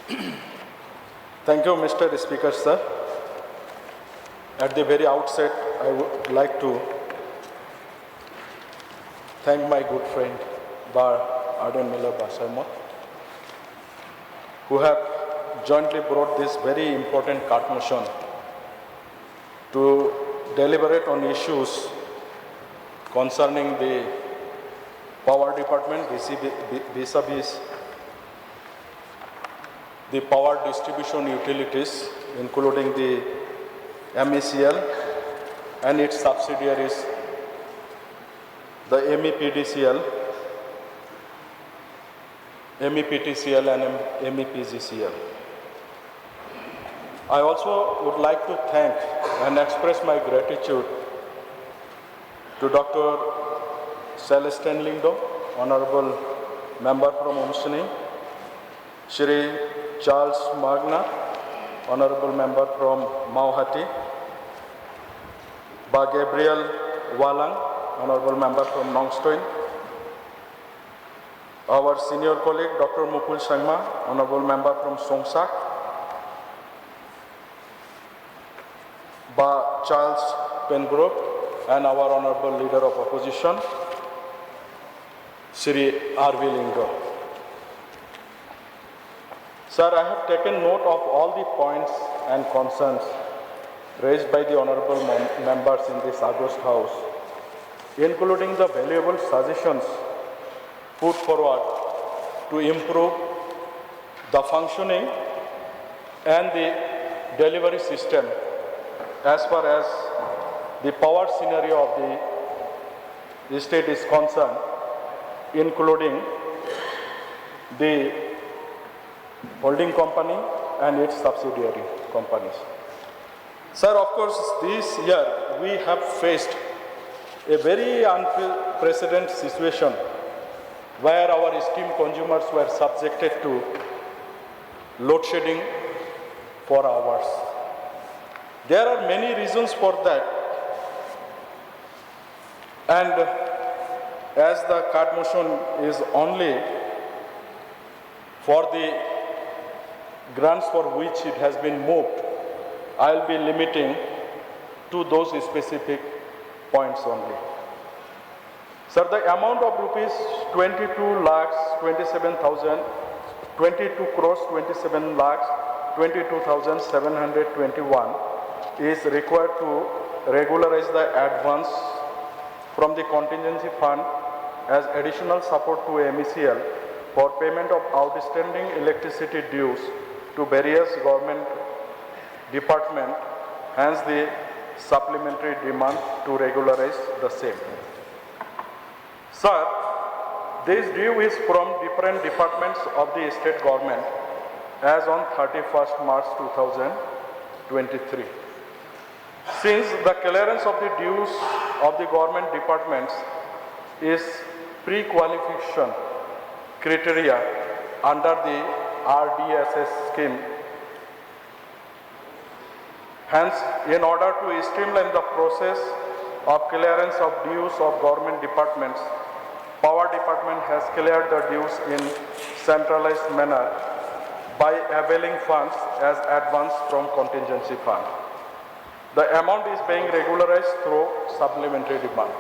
Thank you, Mr. Speaker, sir. At the very outset, I would like to thank my good friend, Bar Arden Miller Basarma, who have jointly brought this very important cart motion to deliberate on issues concerning the power department vis-a-vis the power distribution utilities, including the MECL and its subsidiaries, the MEPTCL and MEPGCL. I also would like to thank and express my gratitude to Dr. Celestine Lindo, Honorable Member from Umsini, Shri Charles Magna, Honorable Member from Mauhati, Ba Gabriel Walang, Honorable Member from Nongstoin, our senior colleague Dr. Mukul Sangma, Honorable Member from Songsak, Ba Charles Pengrove, and our Honorable Leader of Opposition, Shri R.V. Lingo. Sir, I have taken note of all the points and concerns raised by the honorable members in this August House, including the valuable suggestions put forward to improve the functioning and the delivery system as far as the power scenario of the state is concerned, including the holding company and its subsidiary companies. Sir, of course, this year we have faced a very unprecedented situation where our esteemed consumers were subjected to load shedding for hours. There are many reasons for that, and as the card motion is only for the grants for which it has been moved, I will be limiting to those specific points only. Sir, the amount of rupees 22 crores 27 lakhs 22,721 is required to regularize the advance from the contingency fund as additional support to MECL for payment of outstanding electricity dues to various government departments, hence the supplementary demand to regularize the same. Sir, this due is from different departments of the state government as on 31st March 2023. Since the clearance of the dues of the government departments is pre-qualification criteria under the RDSS scheme, hence, in order to streamline the process of clearance of dues of government departments, Power Department has cleared the dues in centralized manner by availing funds as advance from contingency fund. The amount is being regularized through supplementary demand.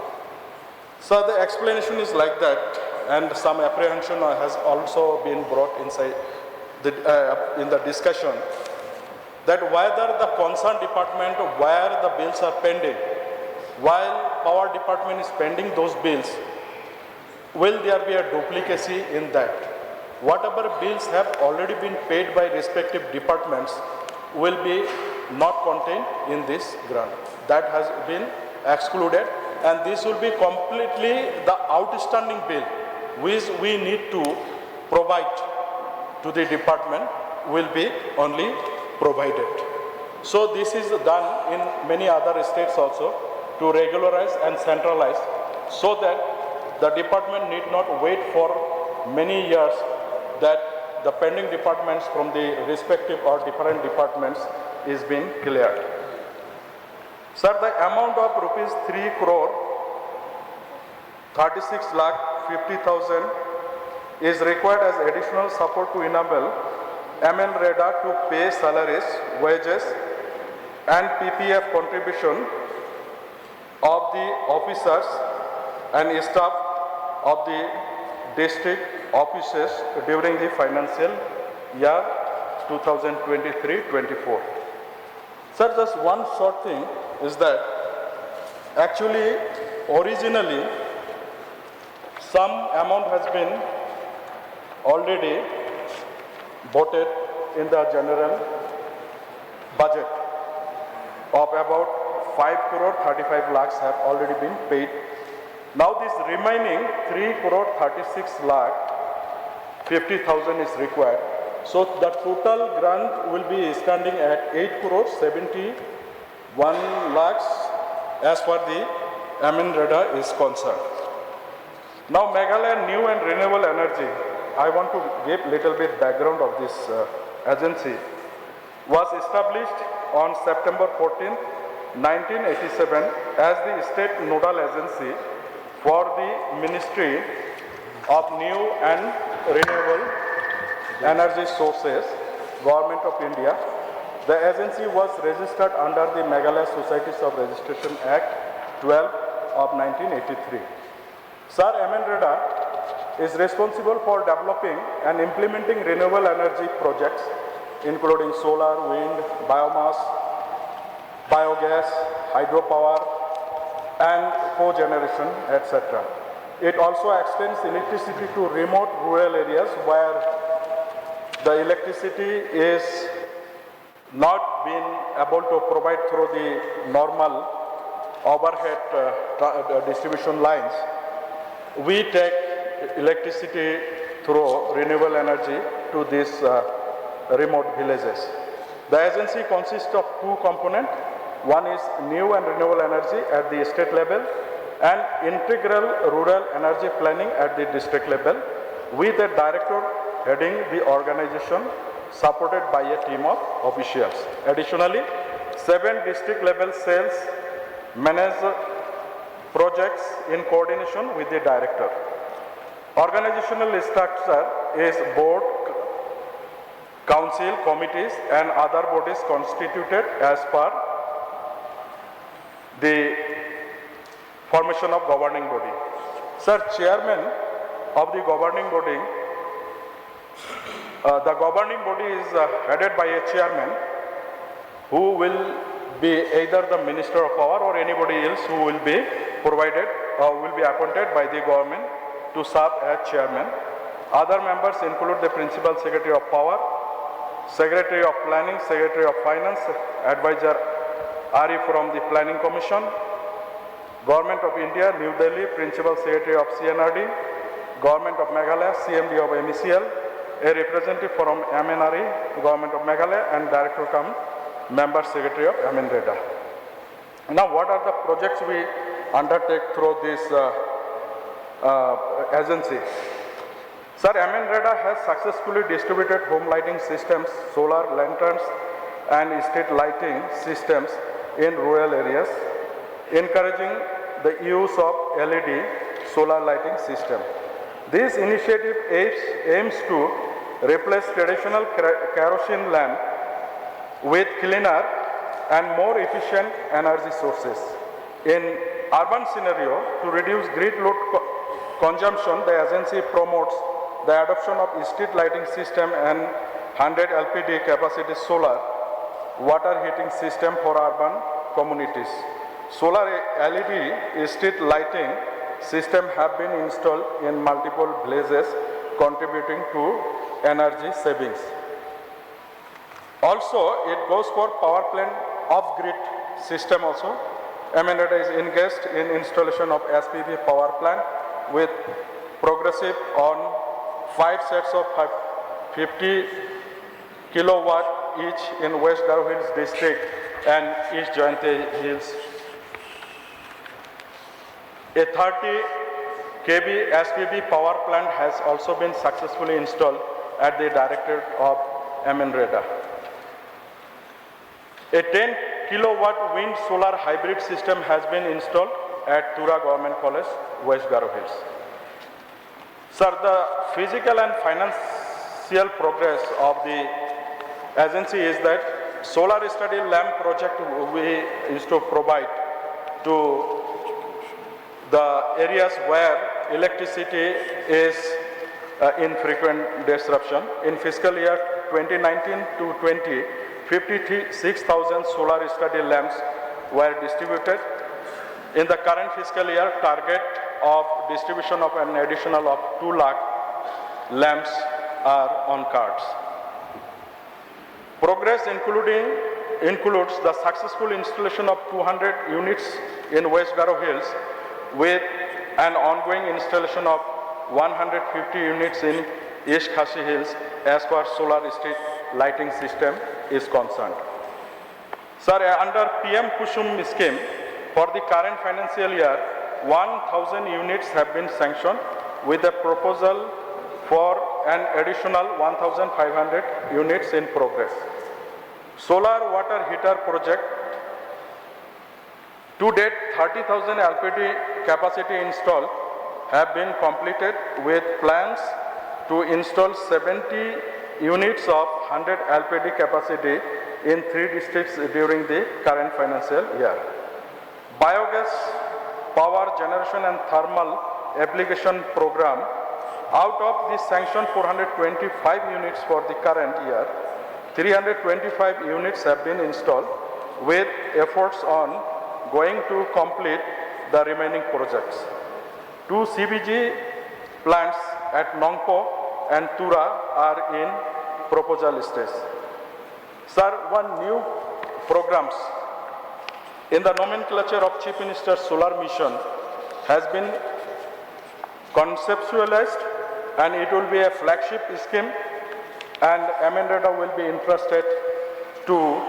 So the explanation is like that, and some apprehension has also been brought inside in the discussion, that whether the concerned department where the bills are pending, while Power Department is pending those bills, will there be a duplicacy in that? Whatever bills have already been paid by respective departments will be not contained in this grant. That has been excluded, and this will be completely the outstanding bill which we need to provide to the department will be only provided. So this is done in many other states also to regularize and centralize, so that the department need not wait for many years that the pending departments from the respective or different departments is being cleared. Sir, the amount of rupees 3 crore 36 lakh 50,000 is required as additional support to enable MNREDA to pay salaries, wages, and PPF contribution of the officers and staff of the district offices during the financial year 2023-24. Sir, just one short thing is that actually originally some amount has been already voted in the general budget of about 5 crore 35 lakhs have already been paid. Now this remaining 3 crore 36 lakh 50,000 is required. So the total grant will be standing at 8 crore 71 lakhs as far the MNREDA is concerned. Now Meghalaya New and Renewable Energy, I want to give little bit background of this agency, was established on September 14, 1987 as the state nodal agency for the Ministry of New and Renewable Energy Sources, Government of India. The agency was registered under the Meghalaya Societies of Registration Act 12 of 1983. Sir, MNREDA is responsible for developing and implementing renewable energy projects including solar, wind, biomass, biogas, hydropower, and cogeneration, etc. It also extends electricity to remote rural areas where the electricity is not being able to provide through the normal overhead distribution lines. We take electricity through renewable energy to these remote villages. The agency consists of two components. One is new and renewable energy at the state level and integral rural energy planning at the district level, with a director heading the organization supported by a team of officials. Additionally, 7 district level cells manage projects in coordination with the director. Organizational structure is board, council, committees and other bodies constituted as per the formation of governing body. Sir, chairman of the governing body, the governing body is headed by a chairman who will be either the Minister of Power or anybody else who will be provided or will be appointed by the government to serve as chairman. Other members include the Principal Secretary of Power, Secretary of Planning, Secretary of Finance, Advisor RE from the Planning Commission, Government of India, New Delhi, Principal Secretary of CNRD, Government of Meghalaya, CMD of MECL, a representative from MNRE, Government of Meghalaya, and Director cum Member Secretary of MNREDA. Now, what are the projects we undertake through this agency? Sir, MNREDA has successfully distributed home lighting systems, solar lanterns, and street lighting systems in rural areas, encouraging the use of LED solar lighting system. This initiative aims to replace traditional kerosene lamp with cleaner and more efficient energy sources. In urban scenario, to reduce grid load consumption, the agency promotes the adoption of street lighting system and 100 LPD capacity solar water heating system for urban communities. Solar LED street lighting system have been installed in multiple villages, contributing to energy savings. Also, it goes for power plant off-grid system also. MNREDA is engaged in installation of SPV power plant with progressive on 5 sets of 50 kilowatt each in West Garo Hills district and East Jayanti Hills. A 30 kV SPV power plant has also been successfully installed at the Directorate of MNREDA. A 10 kilowatt wind solar hybrid system has been installed at Tura Government College, West Garo Hills. Sir, the physical and financial progress of the agency is that solar study lamp project we used to provide to the areas where electricity is in frequent disruption. In fiscal year 2019 to 20, 56,000 solar study lamps were distributed. In the current fiscal year, target of distribution of an additional of 2 lakh lamps are on cards. Progress includes the successful installation of 200 units in West Garo Hills with an ongoing installation of 150 units in East Khasi Hills as far as solar street lighting system is concerned. Sir, under PM Kusum scheme, for the current financial year, 1,000 units have been sanctioned with a proposal for an additional 1,500 units in progress. Solar water heater project, to date 30,000 LPD capacity installed have been completed with plans to install 70 units of 100 LPD capacity in 3 districts during the current financial year. Biogas power generation and thermal application program, out of the sanctioned 425 units for the current year, 325 units have been installed with efforts on going to complete the remaining projects. 2 CBG plants at Nongpo and Tura are in proposal stage. Sir, one new programs in the nomenclature of Chief Minister's Solar Mission has been conceptualized, and it will be a flagship scheme, and Amendada will be interested to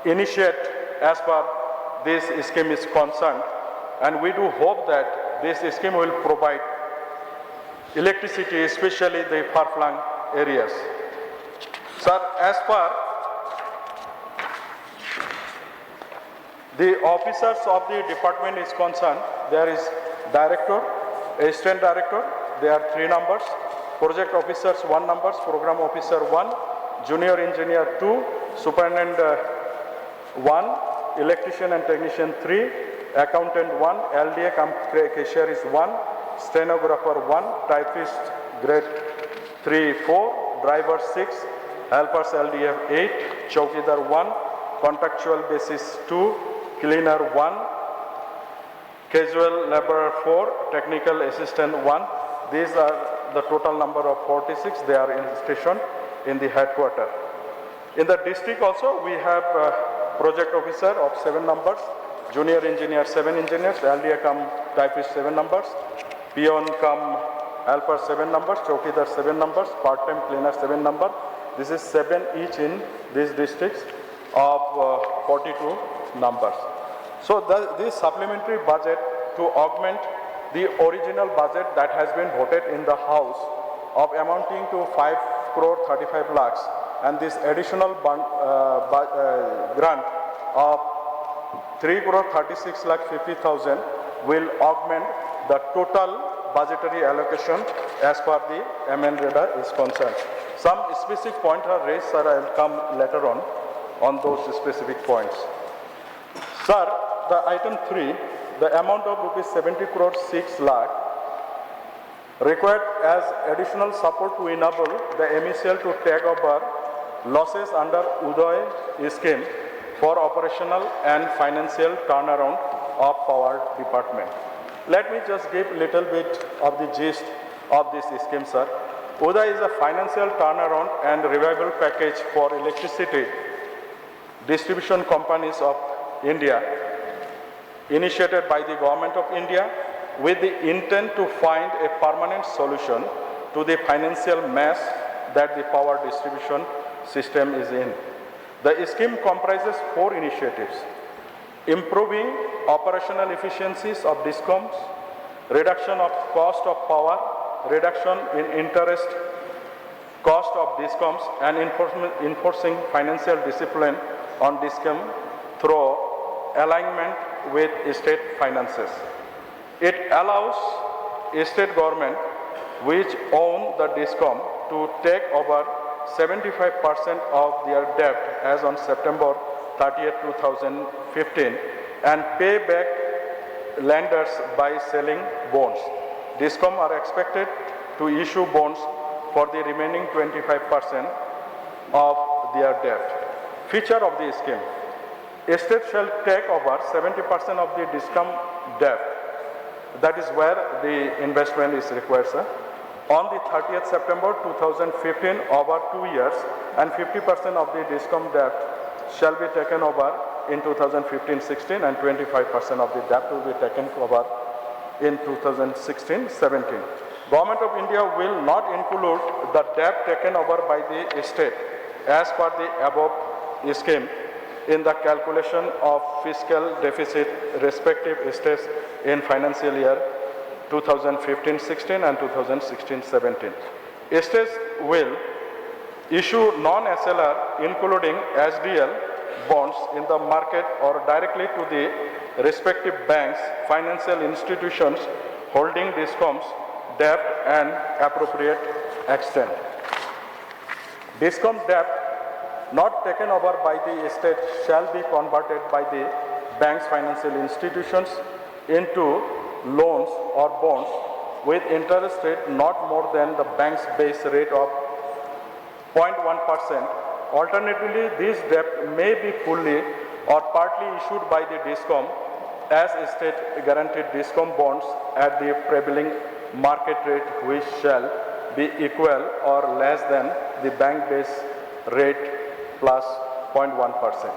initiate as far this scheme is concerned, and we do hope that this scheme will provide electricity, especially the far-flung areas. Sir, as far the officers of the department is concerned, there is director, assistant director, there are 3 numbers, project officers 1 numbers, program officer 1, junior engineer 2, superintendent 1, electrician and technician 3, accountant 1, LDA cashier is 1, stenographer 1, typist grade 3, 4, driver 6, helpers LDF 8, chowkidar 1, contractual basis 2, cleaner 1, casual laborer 4, technical assistant 1. These are the total number of 46. They are in station in the headquarters. In the district also, we have project officer of 7 numbers, junior engineer 7 engineers, LDA come typist 7 numbers, peon come helper 7 numbers, chowkidar 7 numbers, part-time cleaner 7 number. This is 7 each in these districts of 42 numbers. So this supplementary budget to augment the original budget that has been voted in the House of amounting to 5 crore 35 lakhs, and this additional grant of 3 crore 36 lakh 50,000 will augment the total budgetary allocation as per the Amendada is concerned. Some specific points are raised, sir. I will come later on those specific points. Sir, the item 3, the amount of rupees 70 crore 6 lakh required as additional support to enable the MSL to take over losses under UDOY scheme for operational and financial turnaround of power department. Let me just give a little bit of the gist of this scheme, sir. UDOY is a financial turnaround and revival package for electricity distribution companies of India, initiated by the Government of India with the intent to find a permanent solution to the financial mess that the power distribution system is in. The scheme comprises 4 initiatives: improving operational efficiencies of DISCOMs, reduction of cost of power, reduction in interest cost of DISCOMs, and enforcing financial discipline on DISCOM through alignment with state finances. It allows state government which own the DISCOM to take over 75% of their debt as on September 30th, 2015 and pay back lenders by selling bonds. DISCOM are expected to issue bonds for the remaining 25% of their debt. Feature of the scheme: State shall take over 70% of the DISCOM debt. That is where the investment is required, sir. On the 30th September 2015, over 2 years, and 50% of the DISCOM debt shall be taken over in 2015-16, and 25% of the debt will be taken over in 2016-17. Government of India will not include the debt taken over by the state as per the above scheme in the calculation of fiscal deficit respective states in financial year 2015-16 and 2016-17. States will issue non-SLR including SDL bonds in the market or directly to the respective banks, financial institutions holding DISCOM's debt and appropriate extent. DISCOM debt not taken over by the state shall be converted by the bank's financial institutions into loans or bonds with interest rate not more than the bank's base rate of 0.1%. Alternatively, this debt may be fully or partly issued by the DISCOM as state guaranteed DISCOM bonds at the prevailing market rate, which shall be equal or less than the bank base rate plus 0.1%.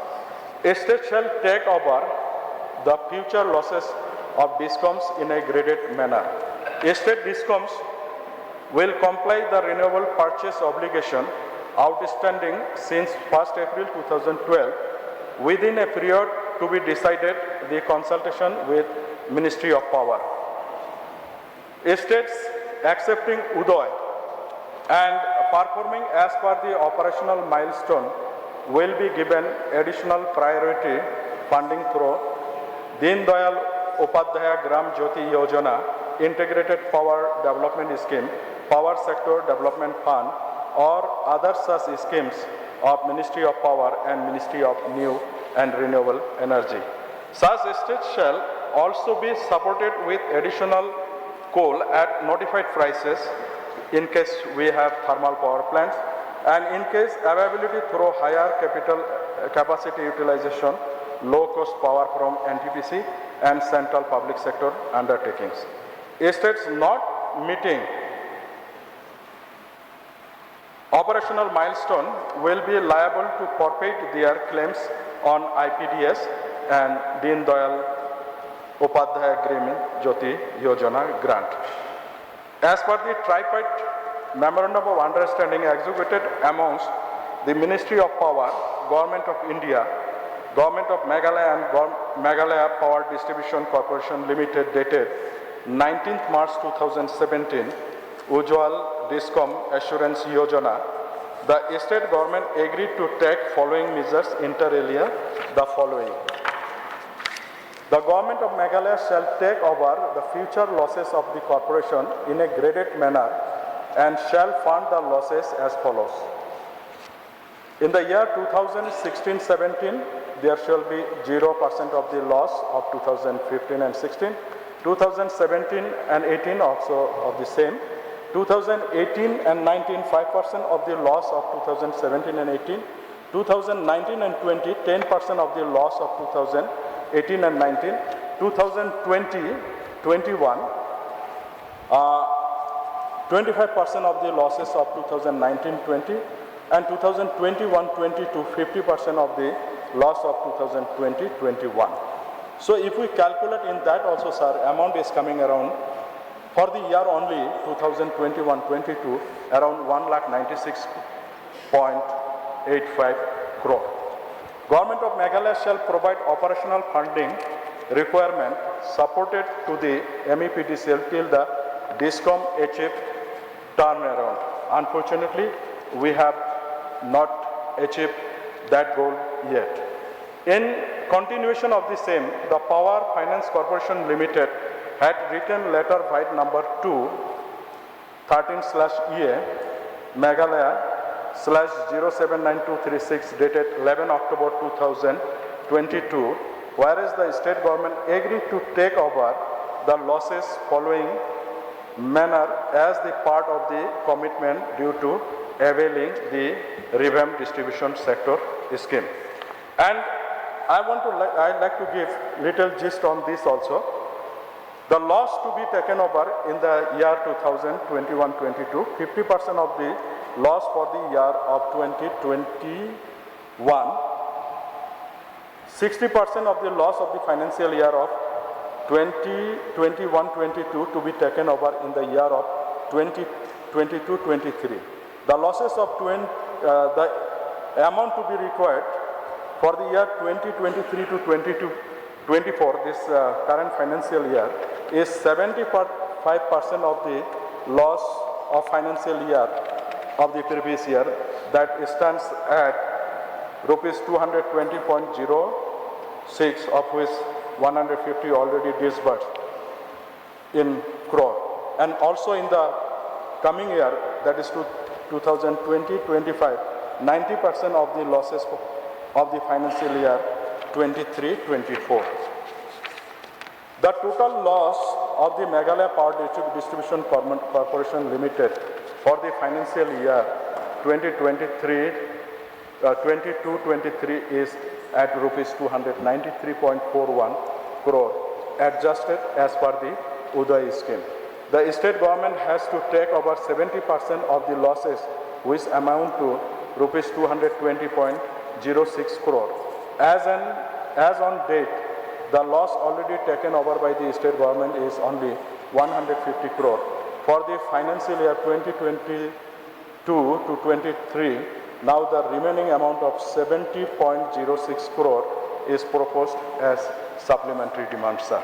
State shall take over the future losses of DISCOMs in a graded manner. State DISCOMs will comply the renewable purchase obligation outstanding since 1st April 2012 within a period to be decided the consultation with Ministry of Power. States accepting UDOY and performing as per the operational milestone will be given additional priority funding through Deen Dayal Upadhyaya Gram Jyoti Yojana, Integrated Power Development Scheme, Power Sector Development Fund, or other such schemes of Ministry of Power and Ministry of New and Renewable Energy. Such states shall also be supported with additional coal at notified prices in case we have thermal power plants, and in case availability through higher capacity utilization, low cost power from NTPC and central public sector undertakings. States not meeting operational milestone will be liable to forfeit their claims on IPDS and Deen Dayal Upadhyaya Gram Jyoti Yojana grant. As per the tripartite memorandum of understanding executed amongst the Ministry of Power, Government of India, Government of Meghalaya and Meghalaya Power Distribution Corporation Limited dated 19th March 2017, Ujjwal DISCOM Assurance Yojana, the state government agreed to take following measures inter alia the following. The government of Meghalaya shall take over the future losses of the corporation in a graded manner and shall fund the losses as follows. In the year 2016-17, there shall be 0% of the loss of 2015 and 16, 2017 and 18 also of the same, 2018 and 19, 5% of the loss of 2017 and 18, 2019 and 20, 10% of the loss of 2018 and 19, 2020, 21, 25% of the losses of 2019-20, and 2021-20 to 50% of the loss of 2020-21. So if we calculate in that also, sir, amount is coming around for the year only 2021-22 around 1,96.85 crore. Government of Meghalaya shall provide operational funding requirement supported to the MEPDCL till the DISCOM achieve turnaround. Unfortunately, we have not achieved that goal yet. In continuation of the same, the Power Finance Corporation Limited had written letter white number 2, 13/EA, Meghalaya, 2022/079236 dated 11 October 2022, whereas the state government agreed to take over the losses following manner as the part of the commitment due to availing the revamped distribution sector scheme. And I'd like to give little gist on this also. The loss to be taken over in the year 2021-22, 50% of the loss for the year of 2021, 60% of the loss of the financial year of 2021-22 to be taken over in the year of 2022-23. The losses of the amount to be required for the year 2023 to 2024, this current financial year, is 75% of the loss of financial year of the previous year, that stands at rupees 220.06, of which 150 already disbursed in crore. And also in the coming year, that is 2020-25, 90% of the losses of the financial year 23-24. The total loss of the Meghalaya Power Distribution Corporation Limited for the financial year 2022-23 is at rupees 293.41 crore, adjusted as per the UDAY scheme. The state government has to take over 70% of the losses, which amount to rupees 220.06 crore. As on date, the loss already taken over by the state government is only 150 crore. For the financial year 2022 to 23, now the remaining amount of 70.06 crore is proposed as supplementary demand, sir.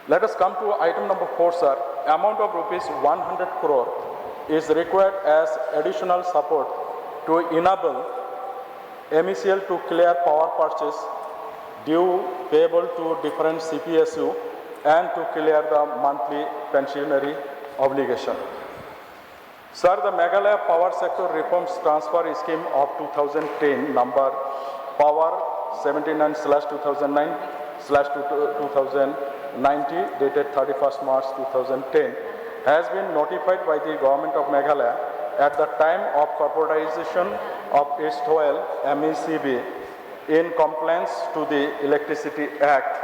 Let us come to item number 4, sir. Amount of rupees 100 crore is required as additional support to enable MECL to clear power purchase due payable to different CPSU and to clear the monthly pensionary obligation. Sir, the Meghalaya Power Sector Reforms Transfer Scheme of 2010, number Power 79/2009/2090, dated 31st March 2010, has been notified by the Government of Meghalaya at the time of corporatization of East Oil MECB in compliance to the Electricity Act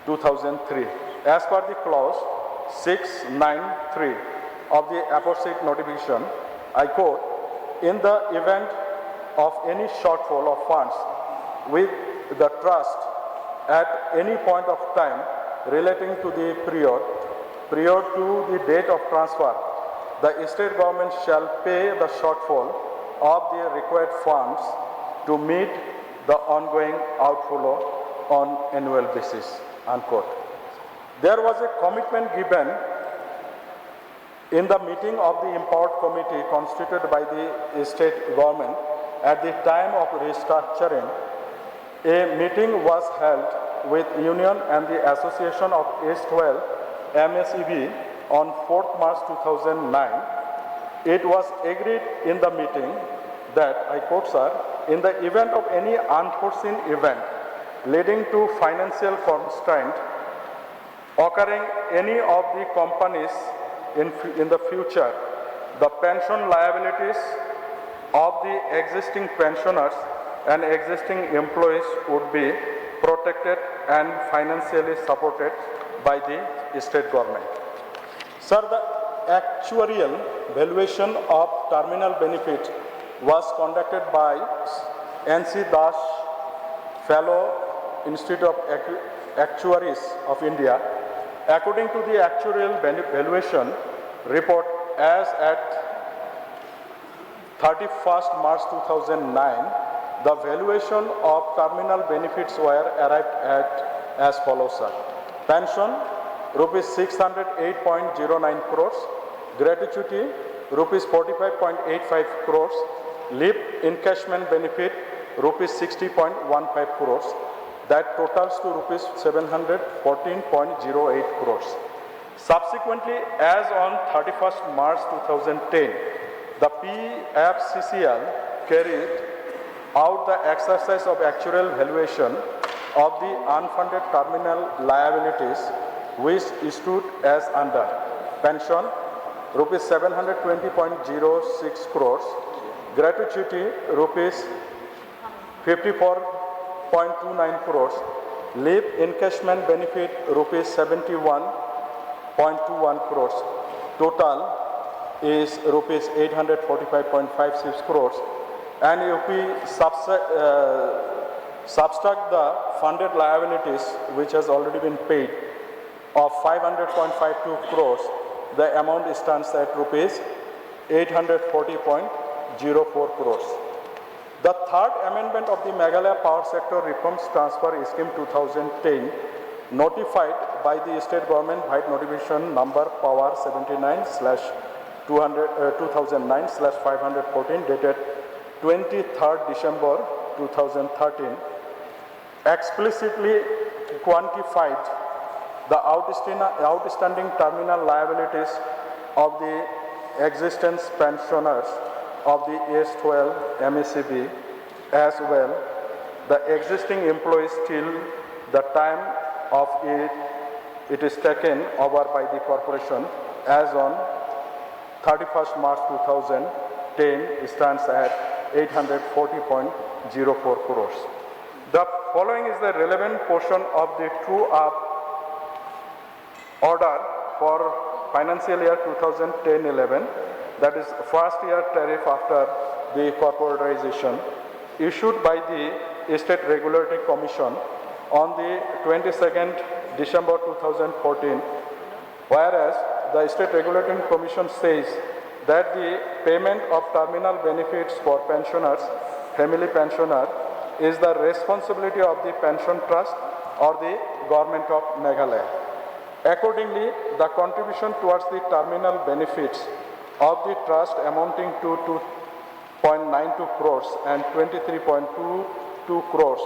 2003. As per the clause 693 of the aforesaid notification, I quote, in the event of any shortfall of funds with the trust at any point of time relating to the period to the date of transfer, the state government shall pay the shortfall of the required funds to meet the ongoing outflow on annual basis, unquote. There was a commitment given in the meeting of the empowered committee constituted by the state government at the time of restructuring. A meeting was held with Union and the Association of East Oil MECB on 4th March 2009. It was agreed in the meeting that, I quote, sir, in the event of any unforeseen event leading to financial constraint occurring any of the companies in the future, the pension liabilities of the existing pensioners and existing employees would be protected and financially supported by the state government. Sir, the actuarial valuation of terminal benefit was conducted by N.C. Das Fellow Institute of Actuaries of India. According to the actuarial valuation report as at 31st March 2009, the valuation of terminal benefits were arrived at as follows, sir. Pension, rupees 608.09 crores. Gratuity, rupees 45.85 crores. Leave encashment benefit, rupees 60.15 crores. That totals to rupees 714.08 crores. Subsequently, as on 31st March 2010, The PFCCL carried out the exercise of actuarial valuation of the unfunded terminal liabilities, which stood as under pension rupees 720.06 crores, gratuity rupees 54.29 crores, leave encashment benefit rupees 71.21 crores. Total is rupees 845.56 crores. And if we subtract the funded liabilities, which has already been paid, of 500.52 crores, the amount stands at rupees 840.04 crores. The third amendment of the Meghalaya Power Sector Reforms Transfer Scheme 2010, notified by the state government by notification number power 79/2009/514 dated 23rd December 2013, explicitly quantified the outstanding terminal liabilities of the existing pensioners of the S12 MECB, as well the existing employees till the time of it is taken over by the corporation as on 31st March 2010 stands at 840.04 crores. The following is the relevant portion of the true-up order for financial year 2010-11, that is first year tariff after the corporatization, issued by the State Regulatory Commission on the 22nd December 2014, whereas the State Regulatory Commission says that the payment of terminal benefits for pensioners, family pensioner, is the responsibility of the pension trust or the government of Meghalaya. Accordingly, the contribution towards the terminal benefits of the trust amounting to 2.92 crores and 23.22 crores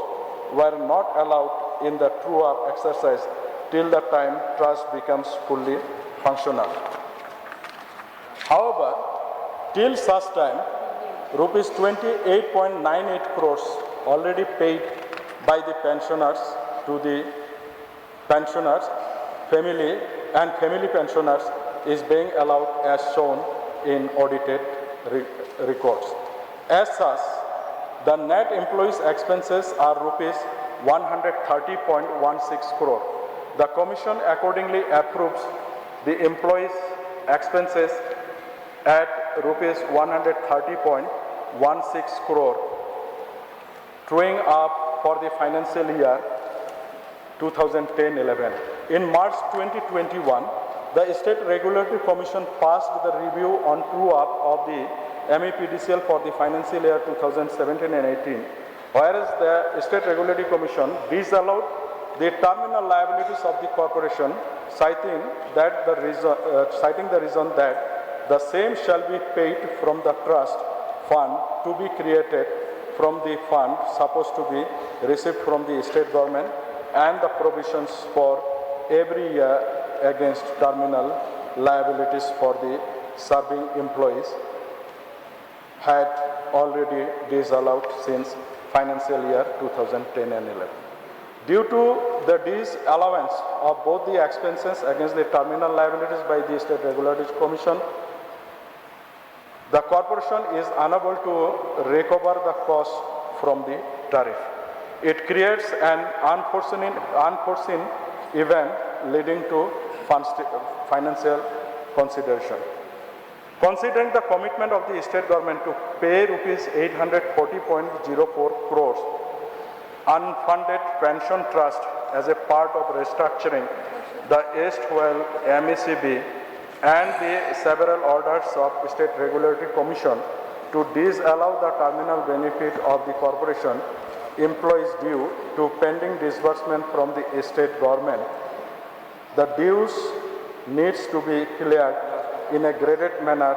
were not allowed in the true-up exercise till the time trust becomes fully functional. However, till such time, rupees 28.98 crores already paid by the pensioners to the pensioners, family and family pensioners is being allowed as shown in audited records. As such, the net employees' expenses are rupees 130.16 crore. The Commission accordingly approves the employees' expenses at rupees 130.16 crore, truing up for the financial year 2010-11. In March 2021, the State Regulatory Commission passed the review on true-up of the MEPDCL for the financial year 2017 and 18, whereas the State Regulatory Commission disallowed the terminal liabilities of the corporation, citing the reason that the same shall be paid from the trust fund to be created from the fund supposed to be received from the state government, and the provisions for every year against terminal liabilities for the serving employees had already disallowed since financial year 2010 and 11. Due to the disallowance of both the expenses against the terminal liabilities by the State Regulatory Commission, the corporation is unable to recover the cost from the tariff. It creates an unforeseen event leading to financial consideration. Considering the commitment of the state government to pay rupees 840.04 crores unfunded pension trust as a part of restructuring the S12 MECB and the several orders of State Regulatory Commission to disallow the terminal benefit of the corporation employees due to pending disbursement from the state government, the dues needs to be cleared in a graded manner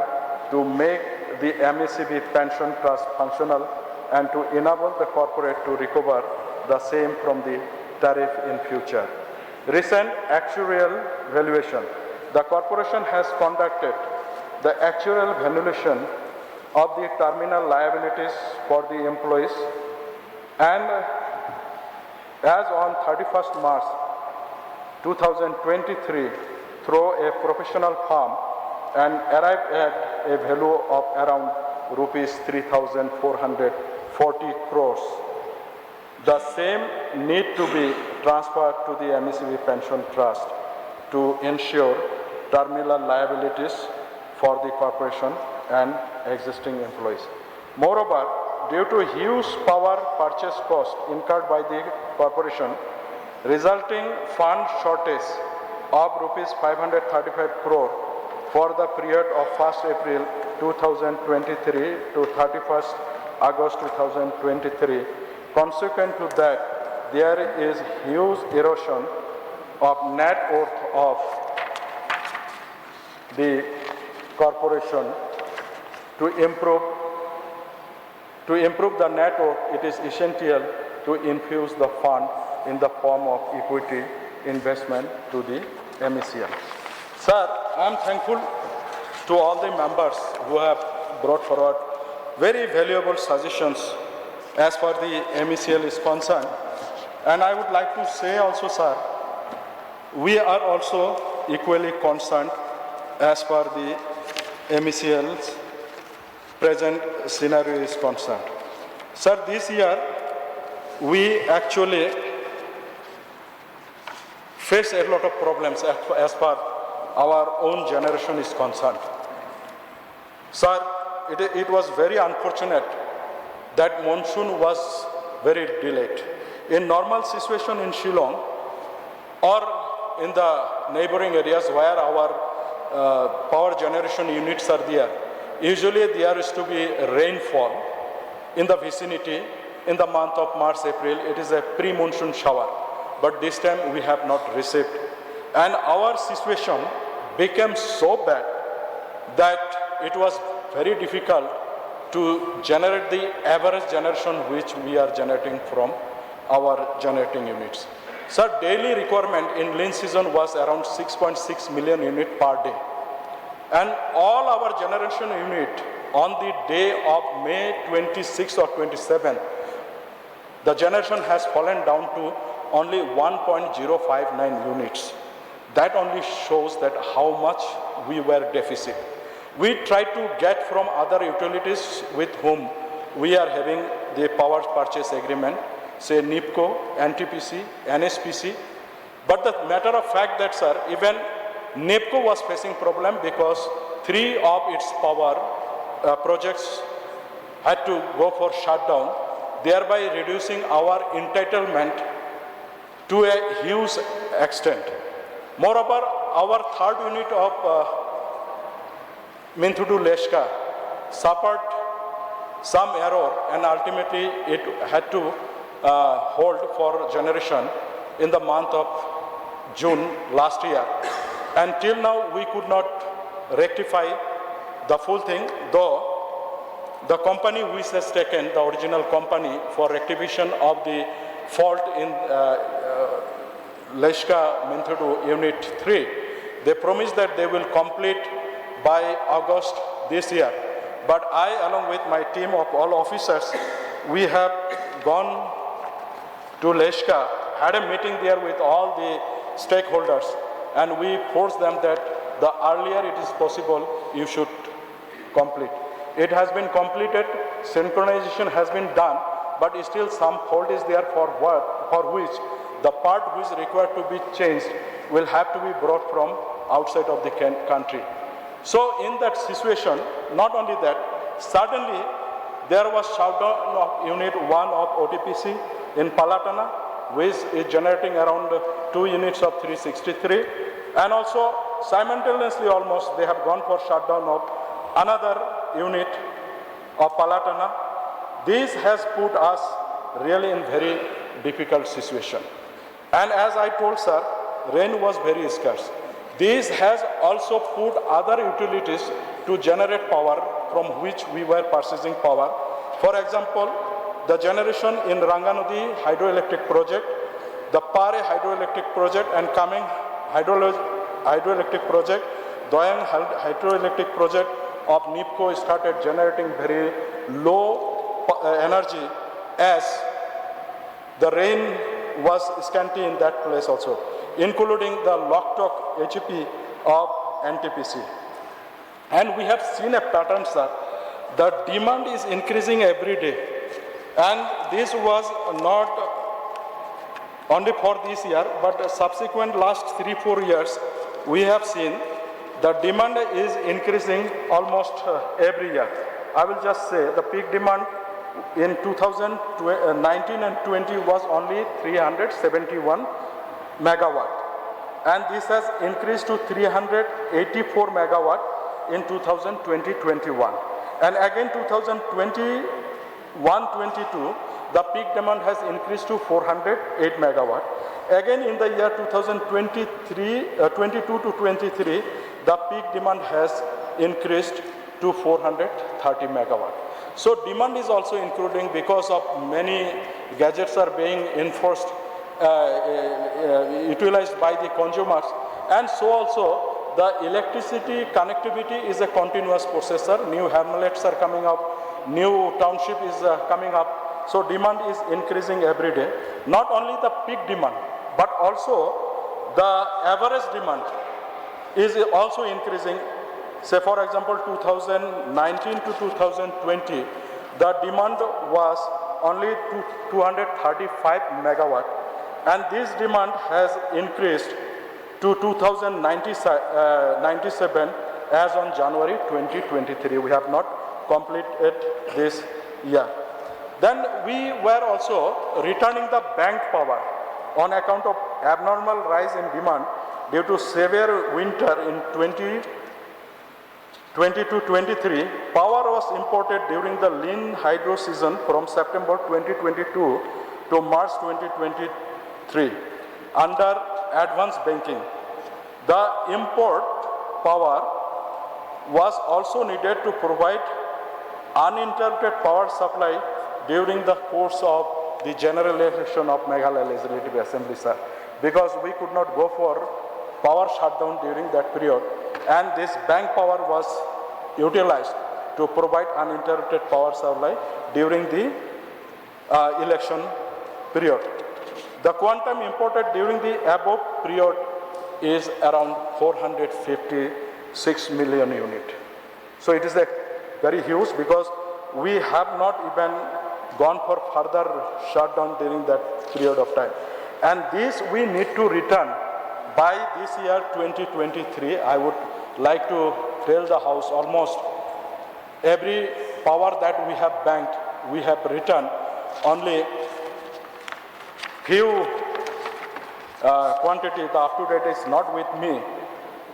to make the MECB pension trust functional and to enable the corporate to recover the same from the tariff in future. Recent actuarial valuation. The corporation has conducted the actuarial valuation of the terminal liabilities for the employees, and as on 31st March 2023, through a professional firm, and arrived at a value of around rupees 3,440 crores. The same need to be transferred to the MECV Pension Trust to ensure terminal liabilities for the corporation and existing employees. Moreover, due to huge power purchase cost incurred by the corporation, resulting fund shortage of rupees 535 crore for the period of 1st April 2023 to 31st August 2023. Consequent to that, there is huge erosion of net worth of the corporation. To improve the net worth, it is essential to infuse the fund in the form of equity investment to the MECL. Sir, I am thankful to all the members who have brought forward very valuable suggestions as far the MECL is concerned. And I would like to say also, sir, we are also equally concerned as far the MECL's present scenario is concerned. Sir, this year we actually face a lot of problems as far our own generation is concerned. Sir, it was very unfortunate that monsoon was very delayed. In normal situation in Shillong or in the neighboring areas where our power generation units are there, usually there is to be rainfall in the vicinity in the month of March, April. It is a pre-monsoon shower, but this time we have not received. And our situation became so bad that it was very difficult to generate the average generation which we are generating from our generating units. Sir, daily requirement in lean season was around 6.6 million units per day. And all our generation unit on the day of May 26 or 27, the generation has fallen down to only 1.059 units. That only shows that how much we were deficit. We tried to get from other utilities with whom we are having the power purchase agreement, say NIPCO, NTPC, NSPC. But the matter of fact that, sir, even NIPCO was facing problem because 3 of its power projects had to go for shutdown, thereby reducing our entitlement to a huge extent. Moreover, our third unit of Minthudu Leshka suffered some error, and ultimately it had to hold for generation in the month of June last year. And till now we could not rectify the full thing, though the company which has taken, the original company, for rectification of the fault in Leshka Minthudu Unit 3, they promised that they will complete by August this year. But I, along with my team of all officers, we have gone to Leshka, had a meeting there with all the stakeholders, and we forced them that the earlier it is possible, you should complete. It has been completed, synchronization has been done, but still some fault is there for which the part which is required to be changed will have to be brought from outside of the country. So in that situation, not only that, suddenly there was shutdown of Unit 1 of OTPC in Palatana, which is generating around 2 units of 363, and also simultaneously almost they have gone for shutdown of another unit of Palatana. This has put us really in very difficult situation. And as I told sir, rain was very scarce. This has also put other utilities to generate power from which we were purchasing power. For example, the generation in Ranganodi hydroelectric project, the Pare hydroelectric project, and coming hydroelectric project, Doyang hydroelectric project, of NIPCO started generating very low energy, as the rain was scanty in that place also, including the Loktok HEP of NTPC. And we have seen a pattern, sir. The demand is increasing every day. And this was not only for this year, but subsequent last 3-4 years, we have seen the demand is increasing almost every year. I will just say the peak demand in 2019 and 20 was only 371 megawatt. And this has increased to 384 megawatt in 2020-21. And again 2021-22, the peak demand has increased to 408 megawatt. Again in the year 22 to 23, the peak demand has increased to 430 megawatt. So demand is also including, because of many gadgets are being enforced, utilized by the consumers, and so also the electricity connectivity is a continuous process. New hamlets are coming up, new township is coming up, so demand is increasing every day. Not only the peak demand, but also the average demand is also increasing. Say for example 2019 to 2020, the demand was only 235 megawatt, and this demand has increased to 2097 as on January 2023. We have not completed this year. Then we were also returning the bank power on account of abnormal rise in demand due to severe winter in 2022-23. Power was imported during the lean hydro season from September 2022 to March 2023 under advance banking. The import power was also needed to provide uninterrupted power supply during the course of the general election of Meghalaya Legislative Assembly, sir, because we could not go for power shutdown during that period, and this bank power was utilized to provide uninterrupted power supply during the election period. The quantum imported during the above period is around 456 million units. So it is a very huge, because we have not even gone for further shutdown during that period of time. And this we need to return by this year 2023. I would like to tell the House, almost every power that we have banked, we have returned. Only few quantity, the up to date is not with me,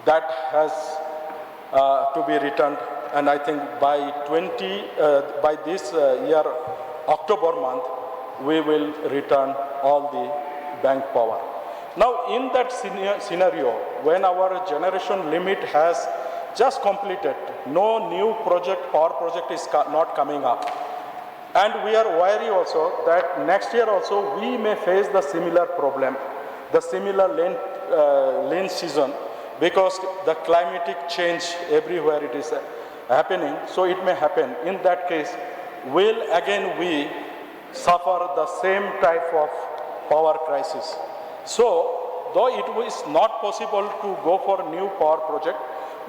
that has to be returned. And I think by this year, October month, we will return all the bank power. Now, in that scenario, when our generation limit has just completed, no new power project is not coming up. And we are wary also that next year also we may face the similar problem, the similar lean season, because the climatic change everywhere it is happening, so it may happen. In that case, will again we suffer the same type of power crisis. So, though it is not possible to go for new power project,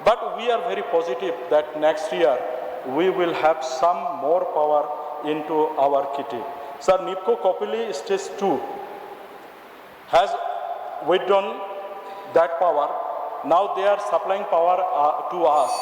but we are very positive that next year we will have some more power into our kitty. Sir, NIPCO Kopili Stage 2 has withdrawn that power. Now they are supplying power to us